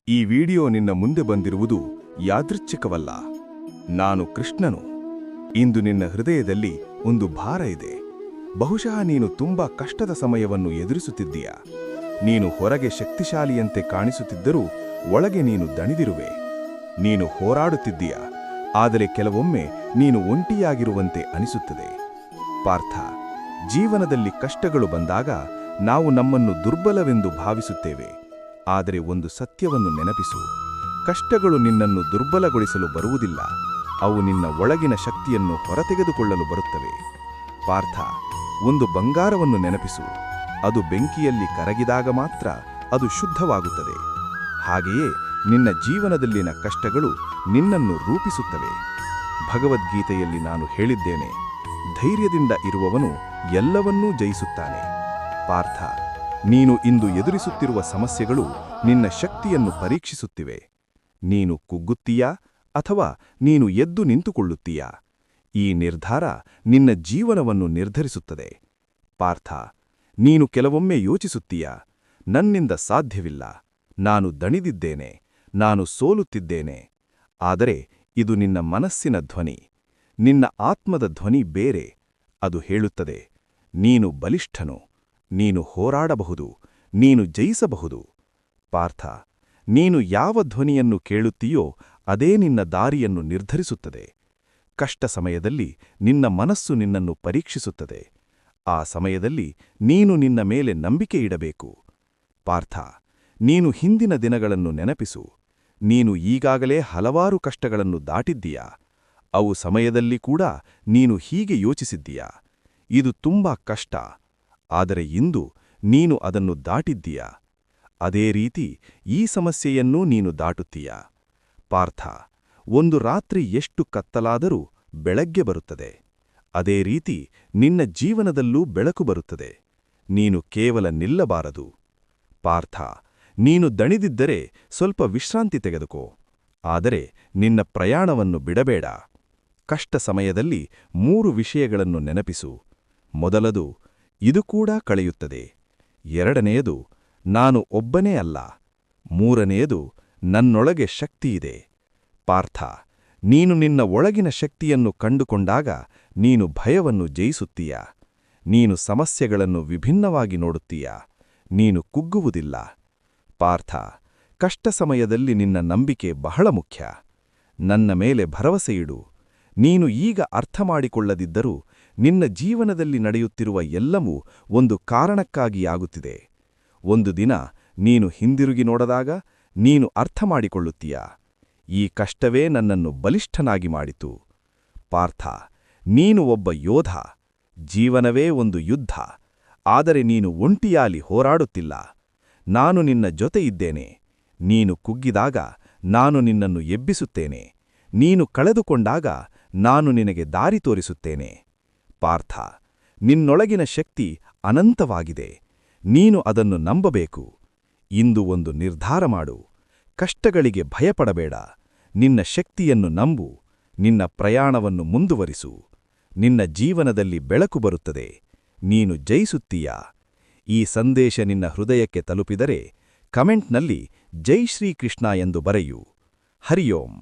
ಈ ವಿಡಿಯೋ ನಿನ್ನ ಮುಂದೆ ಬಂದಿರುವುದು ಯಾದೃಚ್ಛಿಕವಲ್ಲ. ನಾನು ಕೃಷ್ಣನು. ಇಂದು ನಿನ್ನ ಹೃದಯದಲ್ಲಿ ಒಂದು ಭಾರ ಇದೆ. ಬಹುಶಃ ನೀನು ತುಂಬಾ ಕಷ್ಟದ ಸಮಯವನ್ನು ಎದುರಿಸುತ್ತಿದ್ದೀಯ. ನೀನು ಹೊರಗೆ ಶಕ್ತಿಶಾಲಿಯಂತೆ ಕಾಣಿಸುತ್ತಿದ್ದರೂ ಒಳಗೆ ನೀನು ದಣಿದಿರುವೆ. ನೀನು ಹೋರಾಡುತ್ತಿದ್ದೀಯ, ಆದರೆ ಕೆಲವೊಮ್ಮೆ ನೀನು ಒಂಟಿಯಾಗಿರುವಂತೆ ಅನಿಸುತ್ತದೆ. ಪಾರ್ಥ, ಜೀವನದಲ್ಲಿ ಕಷ್ಟಗಳು ಬಂದಾಗ ನಾವು ನಮ್ಮನ್ನು ದುರ್ಬಲವೆಂದು ಭಾವಿಸುತ್ತೇವೆ. ಆದರೆ ಒಂದು ಸತ್ಯವನ್ನು ನೆನಪಿಸು, ಕಷ್ಟಗಳು ನಿನ್ನನ್ನು ದುರ್ಬಲಗೊಳಿಸಲು ಬರುವುದಿಲ್ಲ, ಅವು ನಿನ್ನ ಒಳಗಿನ ಶಕ್ತಿಯನ್ನು ಹೊರತೆಗೆದುಕೊಳ್ಳಲು ಬರುತ್ತವೆ. ಪಾರ್ಥ, ಒಂದು ಬಂಗಾರವನ್ನು ನೆನಪಿಸು, ಅದು ಬೆಂಕಿಯಲ್ಲಿ ಕರಗಿದಾಗ ಮಾತ್ರ ಅದು ಶುದ್ಧವಾಗುತ್ತದೆ. ಹಾಗೆಯೇ ನಿನ್ನ ಜೀವನದಲ್ಲಿನ ಕಷ್ಟಗಳು ನಿನ್ನನ್ನು ರೂಪಿಸುತ್ತವೆ. ಭಗವದ್ಗೀತೆಯಲ್ಲಿ ನಾನು ಹೇಳಿದ್ದೇನೆ, ಧೈರ್ಯದಿಂದ ಇರುವವನು ಎಲ್ಲವನ್ನೂ ಜಯಿಸುತ್ತಾನೆ. ಪಾರ್ಥ, ನೀನು ಇಂದು ಎದುರಿಸುತ್ತಿರುವ ಸಮಸ್ಯೆಗಳು ನಿನ್ನ ಶಕ್ತಿಯನ್ನು ಪರೀಕ್ಷಿಸುತ್ತಿವೆ. ನೀನು ಕುಗ್ಗುತ್ತೀಯಾ ಅಥವಾ ನೀನು ಎದ್ದು ನಿಂತುಕೊಳ್ಳುತ್ತೀಯಾ? ಈ ನಿರ್ಧಾರ ನಿನ್ನ ಜೀವನವನ್ನು ನಿರ್ಧರಿಸುತ್ತದೆ. ಪಾರ್ಥ, ನೀನು ಕೆಲವೊಮ್ಮೆ ಯೋಚಿಸುತ್ತೀಯಾ, ನನ್ನಿಂದ ಸಾಧ್ಯವಿಲ್ಲ, ನಾನು ದಣಿದಿದ್ದೇನೆ, ನಾನು ಸೋಲುತ್ತಿದ್ದೇನೆ. ಆದರೆ ಇದು ನಿನ್ನ ಮನಸ್ಸಿನ ಧ್ವನಿ. ನಿನ್ನ ಆತ್ಮದ ಧ್ವನಿ ಬೇರೆ. ಅದು ಹೇಳುತ್ತದೆ, ನೀನು ಬಲಿಷ್ಠನು, ನೀನು ಹೋರಾಡಬಹುದು, ನೀನು ಜಯಿಸಬಹುದು. ಪಾರ್ಥ, ನೀನು ಯಾವ ಧ್ವನಿಯನ್ನು ಕೇಳುತ್ತೀಯೋ ಅದೇ ನಿನ್ನ ದಾರಿಯನ್ನು ನಿರ್ಧರಿಸುತ್ತದೆ. ಕಷ್ಟ ಸಮಯದಲ್ಲಿ ನಿನ್ನ ಮನಸ್ಸು ನಿನ್ನನ್ನು ಪರೀಕ್ಷಿಸುತ್ತದೆ. ಆ ಸಮಯದಲ್ಲಿ ನೀನು ನಿನ್ನ ಮೇಲೆ ನಂಬಿಕೆ ಇಡಬೇಕು. ಪಾರ್ಥ, ನೀನು ಹಿಂದಿನ ದಿನಗಳನ್ನು ನೆನಪಿಸು. ನೀನು ಈಗಾಗಲೇ ಹಲವಾರು ಕಷ್ಟಗಳನ್ನು ದಾಟಿದ್ದೀಯಾ. ಅವು ಸಮಯದಲ್ಲಿ ಕೂಡ ನೀನು ಹೀಗೆ ಯೋಚಿಸಿದ್ದೀಯಾ, ಇದು ತುಂಬಾ ಕಷ್ಟ, ಆದರೆ ಇಂದು ನೀನು ಅದನ್ನು ದಾಟಿದ್ದೀಯಾ. ಅದೇ ರೀತಿ ಈ ಸಮಸ್ಯೆಯನ್ನೂ ನೀನು ದಾಟುತ್ತೀಯಾ. ಪಾರ್ಥ, ಒಂದು ರಾತ್ರಿ ಎಷ್ಟು ಕತ್ತಲಾದರೂ ಬೆಳಗ್ಗೆ ಬರುತ್ತದೆ. ಅದೇ ರೀತಿ ನಿನ್ನ ಜೀವನದಲ್ಲೂ ಬೆಳಕು ಬರುತ್ತದೆ. ನೀನು ಕೇವಲ ನಿಲ್ಲಬಾರದು. ಪಾರ್ಥ, ನೀನು ದಣಿದಿದ್ದರೆ ಸ್ವಲ್ಪ ವಿಶ್ರಾಂತಿ ತೆಗೆದುಕೋ, ಆದರೆ ನಿನ್ನ ಪ್ರಯಾಣವನ್ನು ಬಿಡಬೇಡ. ಕಷ್ಟ ಸಮಯದಲ್ಲಿ 3 ವಿಷಯಗಳನ್ನು ನೆನಪಿಸು. ಮೊದಲದು, ಇದು ಕೂಡ ಕಳೆಯುತ್ತದೆ. ಎರಡನೆಯದು, ನಾನು ಒಬ್ಬನೇ ಅಲ್ಲ. ಮೂರನೆಯದು, ನನ್ನೊಳಗೆ ಶಕ್ತಿಯಿದೆ. ಪಾರ್ಥ, ನೀನು ನಿನ್ನ ಒಳಗಿನ ಶಕ್ತಿಯನ್ನು ಕಂಡುಕೊಂಡಾಗ ನೀನು ಭಯವನ್ನು ಜಯಿಸುತ್ತೀಯ. ನೀನು ಸಮಸ್ಯೆಗಳನ್ನು ವಿಭಿನ್ನವಾಗಿ ನೋಡುತ್ತೀಯ. ನೀನು ಕುಗ್ಗುವುದಿಲ್ಲ. ಪಾರ್ಥ, ಕಷ್ಟ ಸಮಯದಲ್ಲಿ ನಿನ್ನ ನಂಬಿಕೆ ಬಹಳ ಮುಖ್ಯ. ನನ್ನ ಮೇಲೆ ಭರವಸೆಯಿಡು. ನೀನು ಈಗ ಅರ್ಥಮಾಡಿಕೊಳ್ಳದಿದ್ದರೂ ನಿನ್ನ ಜೀವನದಲ್ಲಿ ನಡೆಯುತ್ತಿರುವ ಎಲ್ಲವೂ ಒಂದು ಕಾರಣಕ್ಕಾಗಿ ಆಗುತ್ತಿದೆ. ಒಂದು ದಿನ ನೀನು ಹಿಂದಿರುಗಿ ನೋಡಿದಾಗ ನೀನು ಅರ್ಥಮಾಡಿಕೊಳ್ಳುತ್ತೀಯ, ಈ ಕಷ್ಟವೇ ನನ್ನನ್ನು ಬಲಿಷ್ಠನಾಗಿ ಮಾಡಿತು. ಪಾರ್ಥ, ನೀನು ಒಬ್ಬ ಯೋಧ. ಜೀವನವೇ ಒಂದು ಯುದ್ಧ, ಆದರೆ ನೀನು ಒಂಟಿಯಾಲಿ ಹೋರಾಡುತ್ತಿಲ್ಲ. ನಾನು ನಿನ್ನ ಜೊತೆ ಇದ್ದೇನೆ. ನೀನು ಕುಗ್ಗಿದಾಗ ನಾನು ನಿನ್ನನ್ನು ಎಬ್ಬಿಸುತ್ತೇನೆ. ನೀನು ಕಳೆದುಕೊಂಡಾಗ ನಾನು ನಿನಗೆ ದಾರಿ ತೋರಿಸುತ್ತೇನೆ. ಪಾರ್ಥ, ನಿನ್ನೊಳಗಿನ ಶಕ್ತಿ ಅನಂತವಾಗಿದೆ. ನೀನು ಅದನ್ನು ನಂಬಬೇಕು. ಇಂದು ಒಂದು ನಿರ್ಧಾರ ಮಾಡು. ಕಷ್ಟಗಳಿಗೆ ಭಯಪಡಬೇಡ. ನಿನ್ನ ಶಕ್ತಿಯನ್ನು ನಂಬು. ನಿನ್ನ ಪ್ರಯಾಣವನ್ನು ಮುಂದುವರಿಸು. ನಿನ್ನ ಜೀವನದಲ್ಲಿ ಬೆಳಕು ಬರುತ್ತದೆ. ನೀನು ಜಯಿಸುತ್ತೀಯಾ. ಈ ಸಂದೇಶ ನಿನ್ನ ಹೃದಯಕ್ಕೆ ತಲುಪಿದರೆ ಕಮೆಂಟ್ನಲ್ಲಿ ಜೈ ಶ್ರೀಕೃಷ್ಣ ಎಂದು ಬರೆಯು. ಹರಿಯೋಂ.